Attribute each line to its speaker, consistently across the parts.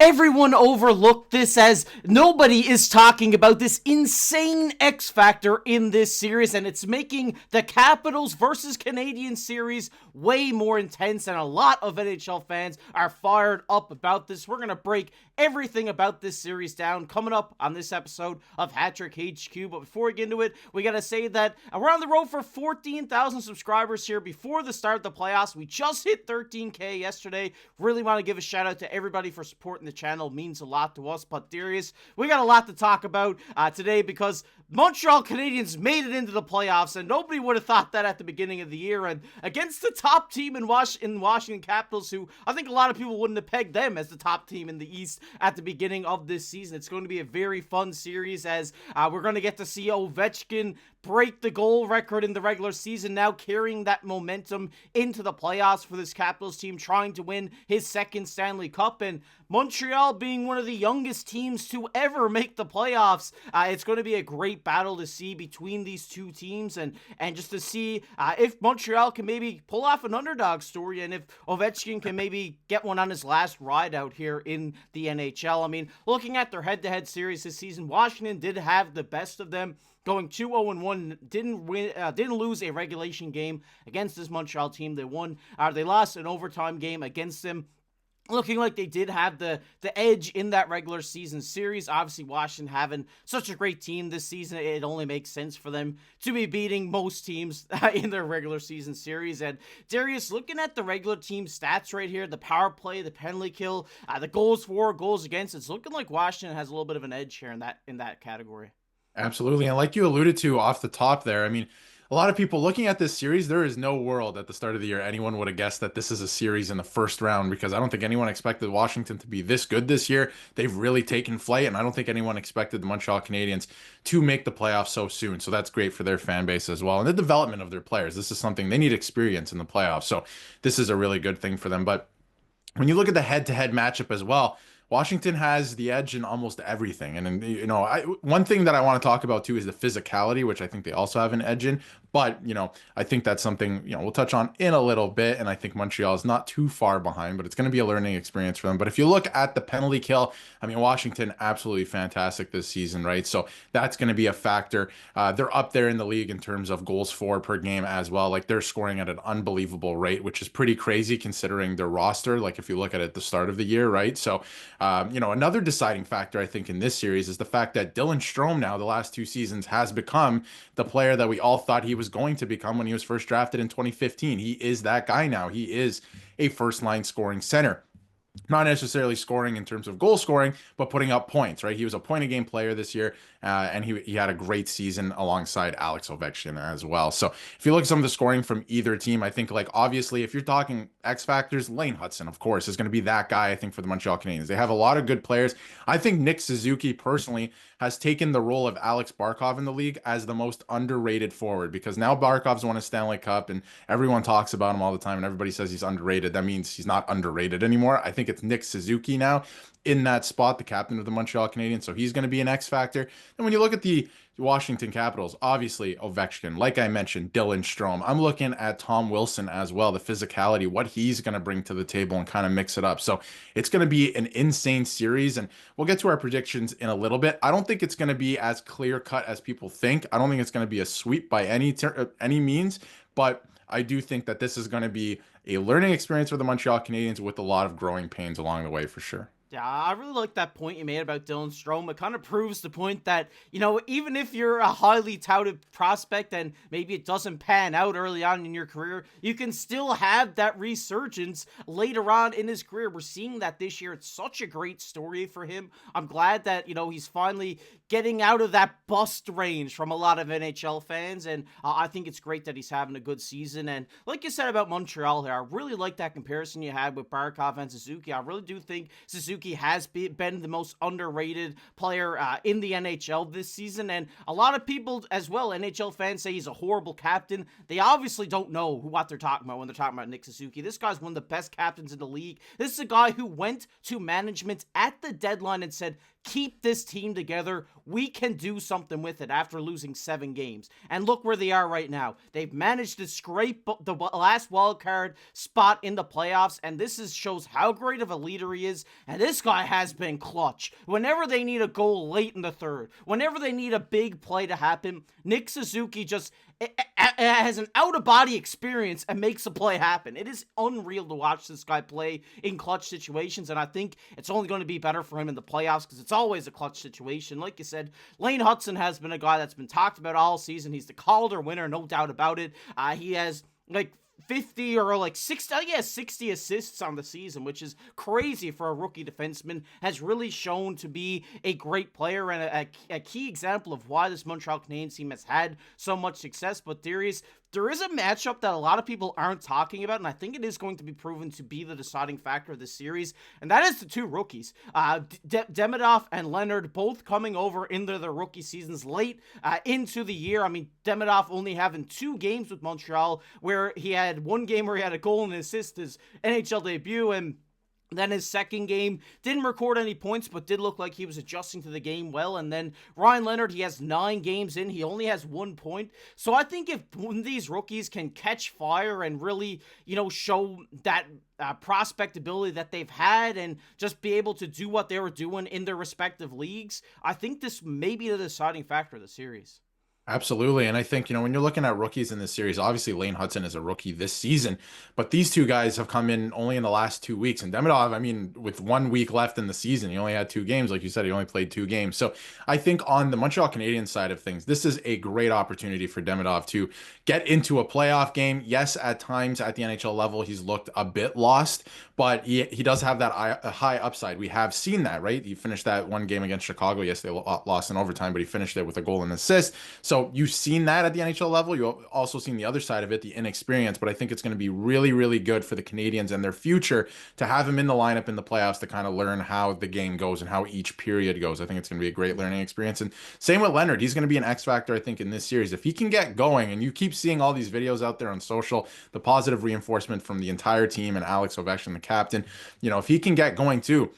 Speaker 1: everyone overlooked this as nobody is talking about this insane X factor in this series, and it's making the Capitals versus Canadiens series way more intense, and a lot of NHL fans are fired up about this. We're going to break everything about this series down coming up on this episode of Hattrick HQ. But before we get into it, we got to say that we're on the road for 14,000 subscribers here before the start of the playoffs. We just hit 13K yesterday. Really want to give a shout out to everybody for supporting the channel. It means a lot to us. But Darius, we got a lot to talk about today because Montreal Canadiens made it into the playoffs, and nobody would have thought that at the beginning of the year. And against the top team in Washington Capitals, who I think a lot of people wouldn't have pegged them as the top team in the East at the beginning of this season. It's going to be a very fun series as we're going to get to see Ovechkin break the goal record in the regular season, now carrying that momentum into the playoffs for this Capitals team, trying to win his second Stanley Cup, and Montreal being one of the youngest teams to ever make the playoffs. It's going to be a great battle to see between these two teams, and just to see if Montreal can maybe pull off an underdog story, and if Ovechkin can maybe get one on his last ride out here in the NHL. I mean, looking at their head-to-head series this season, Washington did have the best of them, going 2-0-1, didn't lose a regulation game against this Montreal team. They lost an overtime game against them. Looking like they did have the edge in that regular season series. Obviously, Washington having such a great team this season, it only makes sense for them to be beating most teams in their regular season series. And Darius, looking at the regular team stats right here, the power play, the penalty kill, the goals for, goals against, it's looking like Washington has a little bit of an edge here in that category.
Speaker 2: Absolutely. And like you alluded to off the top there, I mean, a lot of people looking at this series, there is no world at the start of the year anyone would have guessed that this is a series in the first round, because I don't think anyone expected Washington to be this good this year. They've really taken flight, and I don't think anyone expected the Montreal Canadiens to make the playoffs so soon. So that's great for their fan base as well. And the development of their players. This is something they need experience in the playoffs. So this is a really good thing for them. But when you look at the head-to-head matchup as well, Washington has the edge in almost everything. And, one thing that I want to talk about too is the physicality, which I think they also have an edge in. But, I think that's something, we'll touch on in a little bit. And I think Montreal is not too far behind, but it's going to be a learning experience for them. But if you look at the penalty kill, I mean, Washington, absolutely fantastic this season, right? So that's going to be a factor. They're up there in the league in terms of goals for per game as well. Like, they're scoring at an unbelievable rate, which is pretty crazy considering their roster. Like, if you look at it at the start of the year, right? So, another deciding factor, I think, in this series is the fact that Dylan Strome now, the last two seasons, has become the player that we all thought he was going to become when he was first drafted in 2015. He is that guy now. He is a first-line scoring center. Not necessarily scoring in terms of goal scoring, but putting up points, right? He was a point-a-game player this year, and he had a great season alongside Alex Ovechkin as well. So if you look at some of the scoring from either team, I think, like, obviously, if you're talking X factors, Laine Hutson, of course, is going to be that guy, I think, for the Montreal Canadiens. They have a lot of good players. I think Nick Suzuki, personally, has taken the role of Alex Barkov in the league as the most underrated forward, because now Barkov's won a Stanley Cup, and everyone talks about him all the time, and everybody says he's underrated. That means he's not underrated anymore. I think it's Nick Suzuki now in that spot, the captain of the Montreal Canadiens. So he's going to be an X factor. And when you look at the Washington Capitals, obviously Ovechkin, like I mentioned, Dylan Strome. I'm looking at Tom Wilson as well, the physicality, what he's going to bring to the table and kind of mix it up. So it's going to be an insane series, and we'll get to our predictions in a little bit. I don't think it's going to be as clear cut as people think. I don't think it's going to be a sweep by any means, but I do think that this is going to be a learning experience for the Montreal Canadiens with a lot of growing pains along the way for sure.
Speaker 1: Yeah, I really like that point you made about Dylan Strome. It kind of proves the point that, even if you're a highly touted prospect and maybe it doesn't pan out early on in your career, you can still have that resurgence later on in his career. We're seeing that this year. It's such a great story for him. I'm glad that, he's finally getting out of that bust range from a lot of NHL fans, and I think it's great that he's having a good season. And like you said about Montreal here, I really like that comparison you had with Barkov and Suzuki. I really do think Suzuki has been the most underrated player in the NHL this season, and a lot of people as well, NHL fans, say he's a horrible captain. They obviously don't know what they're talking about when they're talking about Nick Suzuki. This guy's one of the best captains in the league. This is a guy who went to management at the deadline and said, keep this team together. We can do something with it after losing 7 games. And look where they are right now. They've managed to scrape the last wild card spot in the playoffs, and this shows how great of a leader he is. And this guy has been clutch. Whenever they need a goal late in the third, whenever they need a big play to happen, Nick Suzuki just has an out-of-body experience and makes a play happen. It is unreal to watch this guy play in clutch situations, and I think it's only going to be better for him in the playoffs because it's always a clutch situation. Like you said, Laine Hutson has been a guy that's been talked about all season. He's the Calder winner, no doubt about it. He has, 50 or 60, 60 assists on the season, which is crazy for a rookie defenseman. Has really shown to be a great player and a key example of why this Montreal Canadiens team has had so much success. But Darius, there is a matchup that a lot of people aren't talking about, and I think it is going to be proven to be the deciding factor of this series, and that is the two rookies. Demidov and Leonard both coming over into their rookie seasons late into the year. I mean, Demidov only having 2 games with Montreal, where he had 1 game where he had a goal and an assist, his NHL debut, and then his second game, didn't record any points, but did look like he was adjusting to the game well. And then Ryan Leonard, he has 9 games in. He only has 1 point. So I think if one of these rookies can catch fire and really, show that prospect ability that they've had and just be able to do what they were doing in their respective leagues, I think this may be the deciding factor of the series.
Speaker 2: Absolutely. And I think, when you're looking at rookies in this series, obviously Laine Hutson is a rookie this season, but these two guys have come in only in the last 2 weeks. And Demidov, with 1 week left in the season, he only had 2 games. Like you said, he only played 2 games. So I think on the Montreal Canadiens side of things, this is a great opportunity for Demidov to get into a playoff game. Yes, at times at the NHL level, he's looked a bit lost, but he does have that high upside. We have seen that, right? He finished that 1 game against Chicago. Yes, they lost in overtime, but he finished it with a goal and assist. So you've seen that at the NHL level. You've also seen the other side of it, the inexperience, but I think it's going to be really, really good for the Canadiens and their future to have him in the lineup in the playoffs to kind of learn how the game goes and how each period goes. I think it's going to be a great learning experience. And same with Leonard. He's going to be an X factor, I think, in this series. If he can get going, and you keep seeing all these videos out there on social, the positive reinforcement from the entire team and Alex Ovechkin, the captain, if he can get going too,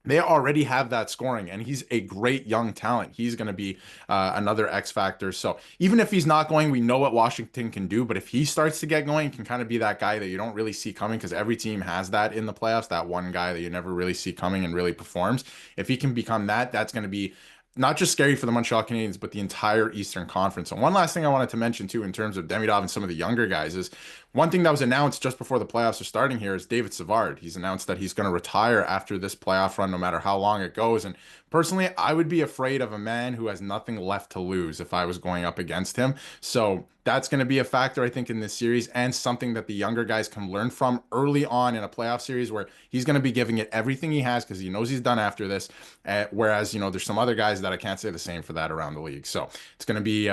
Speaker 2: they already have that scoring, and he's a great young talent. He's going to be another X factor. So even if he's not going, we know what Washington can do. But if he starts to get going, he can kind of be that guy that you don't really see coming, because every team has that in the playoffs, that one guy that you never really see coming and really performs. If he can become that, that's going to be not just scary for the Montreal Canadiens, but the entire Eastern Conference. And one last thing I wanted to mention too, in terms of Demidov and some of the younger guys, is one thing that was announced just before the playoffs are starting here is David Savard. He's announced that he's going to retire after this playoff run, no matter how long it goes. And personally, I would be afraid of a man who has nothing left to lose if I was going up against him. So that's going to be a factor, I think, in this series, and something that the younger guys can learn from early on in a playoff series, where he's going to be giving it everything he has because he knows he's done after this. Whereas, there's some other guys that I can't say the same for that around the league. So it's going to be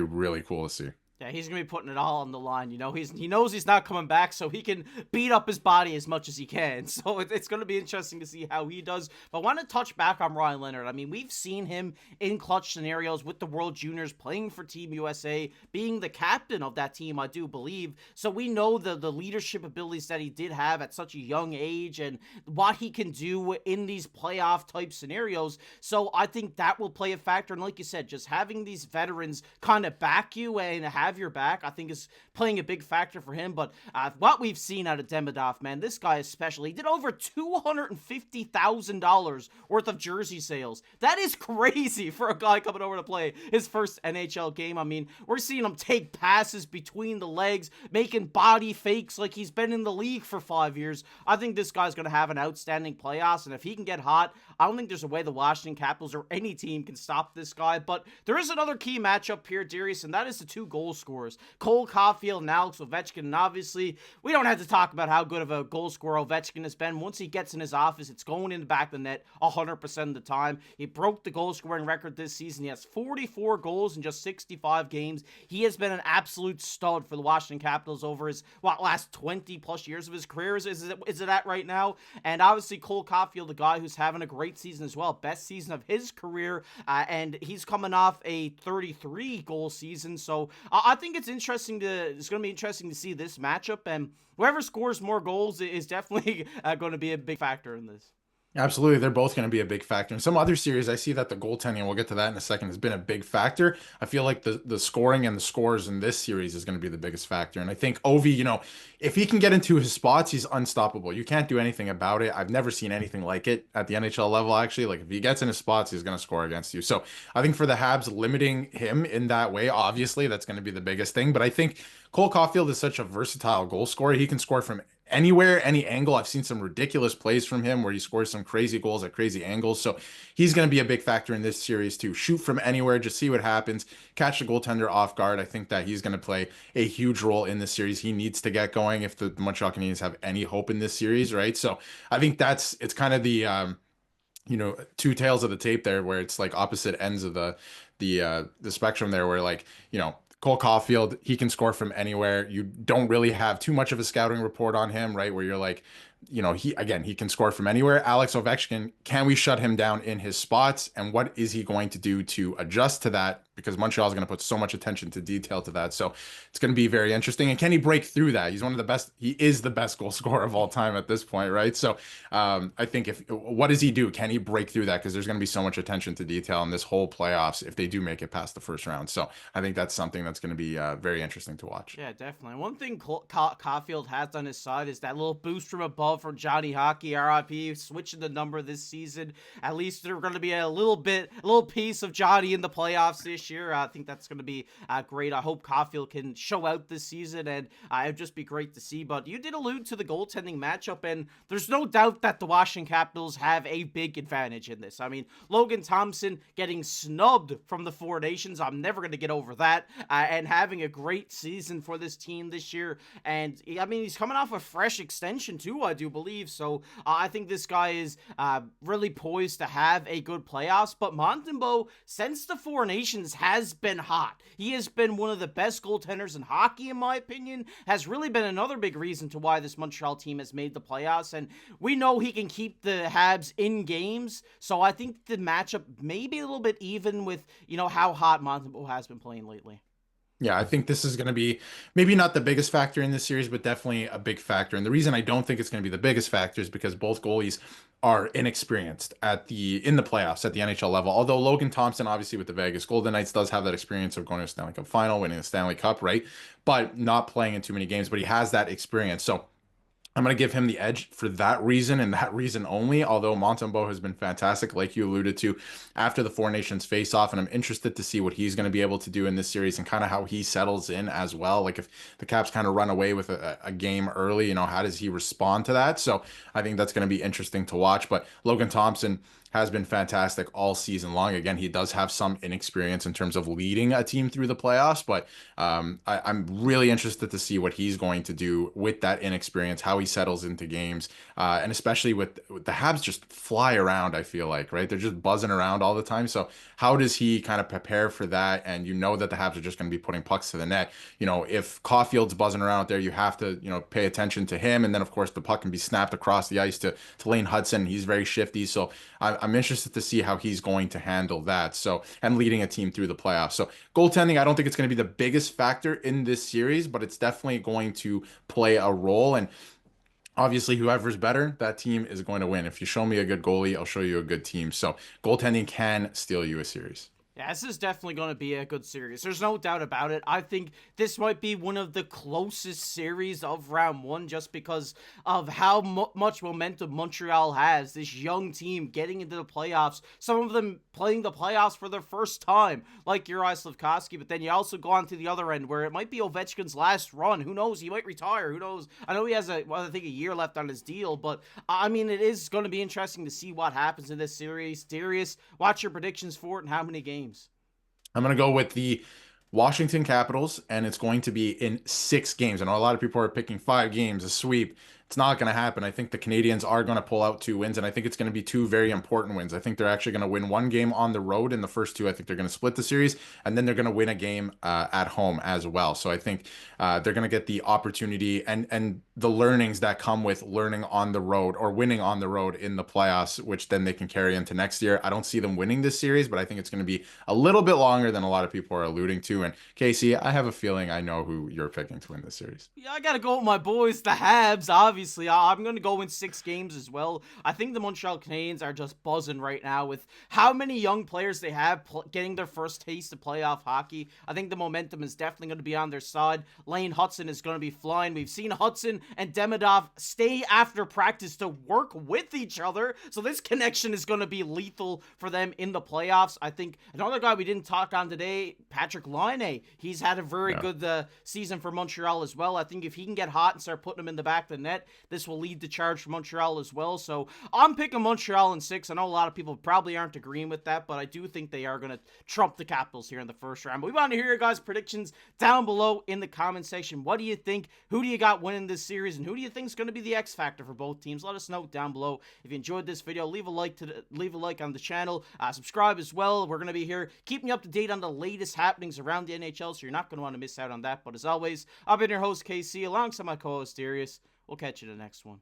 Speaker 2: really cool to see.
Speaker 1: Yeah, he's going to be putting it all on the line. He knows he's not coming back, so he can beat up his body as much as he can. So it's going to be interesting to see how he does. But I want to touch back on Ryan Leonard. I mean, we've seen him in clutch scenarios with the World Juniors, playing for Team USA, being the captain of that team, I do believe. So we know the leadership abilities that he did have at such a young age and what he can do in these playoff type scenarios. So I think that will play a factor. And like you said, just having these veterans kind of back you and have your back, I think, is playing a big factor for him. But what we've seen out of Demidov, man, this guy especially, he did over $250,000 worth of jersey sales. That is crazy for a guy coming over to play his first NHL game. I mean, we're seeing him take passes between the legs, making body fakes like he's been in the league for 5 years. I think this guy's going to have an outstanding playoffs, and if he can get hot, I don't think there's a way the Washington Capitals or any team can stop this guy. But there is another key matchup here, Darius, and that is the 2 goal scorers, Cole Caufield and Alex Ovechkin. And obviously, we don't have to talk about how good of a goal scorer Ovechkin has been. Once he gets in his office, it's going in the back of the net 100% of the time. He broke the goal scoring record this season. He has 44 goals in just 65 games. He has been an absolute stud for the Washington Capitals over his last 20 plus years of his career. Is it at right now? And obviously, Cole Caufield, the guy who's having a great season as well, best season of his career, and he's coming off a 33 goal season. So I think it's going to be interesting to see this matchup, and whoever scores more goals is definitely going to be a big factor in this.
Speaker 2: Absolutely, they're both going to be a big factor. In some other series, I see that the goaltending, and we'll get to that in a second, has been a big factor. I feel like the scoring and the scores in this series is going to be the biggest factor. And I think Ovi, if he can get into his spots, he's unstoppable. You can't do anything about it. I've never seen anything like it at the NHL level, actually. Like if he gets in his spots, he's going to score against you. So I think for the Habs, limiting him in that way, obviously, that's going to be the biggest thing. But I think Cole Caufield is such a versatile goal scorer. He can score from anywhere, any angle. I've seen some ridiculous plays from him where he scores some crazy goals at crazy angles. So he's going to be a big factor in this series too. Shoot from anywhere, just see what happens, catch the goaltender off guard. I think that he's going to play a huge role in this series. He needs to get going if the Montreal Canadiens have any hope in this series, right? So I think it's kind of the two tails of the tape there, where it's like opposite ends of the spectrum there, where like, Cole Caulfield, he can score from anywhere. You don't really have too much of a scouting report on him, right? Where you're like, he can score from anywhere. Alex Ovechkin, can we shut him down in his spots? And what is he going to do to adjust to that? Because Montreal is going to put so much attention to detail to that. So it's going to be very interesting. And can he break through that? He's one of the best. He is the best goal scorer of all time at this point, right? So I think what does he do? Can he break through that? Because there's going to be so much attention to detail in this whole playoffs if they do make it past the first round. So I think that's something that's going to be very interesting to watch.
Speaker 1: Yeah, definitely. One thing Caufield has on his side is that little boost from above from Johnny Hockey, RIP, switching the number this season. At least they're going to be a little piece of Johnny in the playoffs this year. I think that's going to be great. I hope Caufield can show out this season, and it'd just be great to see. But you did allude to the goaltending matchup, and there's no doubt that the Washington Capitals have a big advantage in this. I mean, Logan Thompson getting snubbed from the Four Nations. I'm never going to get over that. And having a great season for this team this year. And I mean, he's coming off a fresh extension too, I do believe. So I think this guy is really poised to have a good playoffs. But Montembeault, since the Four Nations, has been hot. He has been one of the best goaltenders in hockey, in my opinion. Has really been another big reason to why this Montreal team has made the playoffs. And we know he can keep the Habs in games. So I think the matchup may be a little bit even with, how hot Montembeault has been playing lately.
Speaker 2: Yeah, I think this is going to be maybe not the biggest factor in this series, but definitely a big factor. And the reason I don't think it's going to be the biggest factor is because both goalies are inexperienced in the playoffs at the NHL level. Although Logan Thompson, obviously with the Vegas Golden Knights, does have that experience of going to a Stanley Cup final, winning the Stanley Cup, right? But not playing in too many games, but he has that experience. So I'm going to give him the edge for that reason and that reason only, although Montembeault has been fantastic, like you alluded to, after the Four Nations face-off, and I'm interested to see what he's going to be able to do in this series and kind of how he settles in as well. Like if the Caps kind of run away with a game early, how does he respond to that? So I think that's going to be interesting to watch. But Logan Thompson has been fantastic all season long. Again, he does have some inexperience in terms of leading a team through the playoffs, but I'm really interested to see what he's going to do with that inexperience, how he settles into games, and especially with the Habs just fly around, I feel like, right? They're just buzzing around all the time. So how does he kind of prepare for that? And that the Habs are just going to be putting pucks to the net. If Caufield's buzzing around out there, you have to, pay attention to him. And then, of course, the puck can be snapped across the ice to Laine Hutson. He's very shifty. So I'm interested to see how he's going to handle that. So, and leading a team through the playoffs. So, goaltending, I don't think it's going to be the biggest factor in this series, but it's definitely going to play a role. And obviously, whoever's better, that team is going to win. If you show me a good goalie, I'll show you a good team. So, goaltending can steal you a series.
Speaker 1: Yeah, this is definitely going to be a good series. There's no doubt about it. I think this might be one of the closest series of round one just because of how much momentum Montreal has. This young team getting into the playoffs. Some of them playing the playoffs for their first time, like Juraj Slafkovsky. But then you also go on to the other end where it might be Ovechkin's last run. Who knows? He might retire. Who knows? I know he has I think a year left on his deal. But, I mean, it is going to be interesting to see what happens in this series. Darius, what's your predictions for it and how many games?
Speaker 2: I'm going to go with the Washington Capitals, and it's going to be in 6 games. I know a lot of people are picking 5 games, a sweep. It's not going to happen. I think the Canadiens are going to pull out 2 wins, and I think it's going to be 2 very important wins. I think they're actually going to win 1 game on the road in the first 2. I think they're going to split the series, and then they're going to win a game at home as well. So I think they're going to get the opportunity and the learnings that come with learning on the road or winning on the road in the playoffs, which then they can carry into next year. I don't see them winning this series, but I think it's going to be a little bit longer than a lot of people are alluding to. And Casey, I have a feeling I know who you're picking to win this series.
Speaker 1: Yeah, I got to go with my boys, the Habs, obviously. obviously. I'm going to go in 6 games as well. I think the Montreal Canadiens are just buzzing right now with how many young players they have getting their first taste of playoff hockey. I think the momentum is definitely going to be on their side. Laine, Hutson is going to be flying. We've seen Hutson and Demidov stay after practice to work with each other, so this connection is going to be lethal for them in the playoffs. I think another guy we didn't talk on today, Patrik Laine. He's had a very good season for Montreal as well. I think if he can get hot and start putting him in the back of the net, this will lead the charge for Montreal as well. So I'm picking Montreal in 6. I know a lot of people probably aren't agreeing with that, but I do think they are going to trump the Capitals here in the first round. But we want to hear your guys' predictions down below in the comment section. What do you think? Who do you got winning this series? And who do you think is going to be the X factor for both teams? Let us know down below. If you enjoyed this video, leave a like on the channel. Subscribe as well. We're going to be here keeping you up to date on the latest happenings around the NHL, so you're not going to want to miss out on that. But as always, I've been your host, KC, alongside my co-host, Darius. We'll catch you in the next one.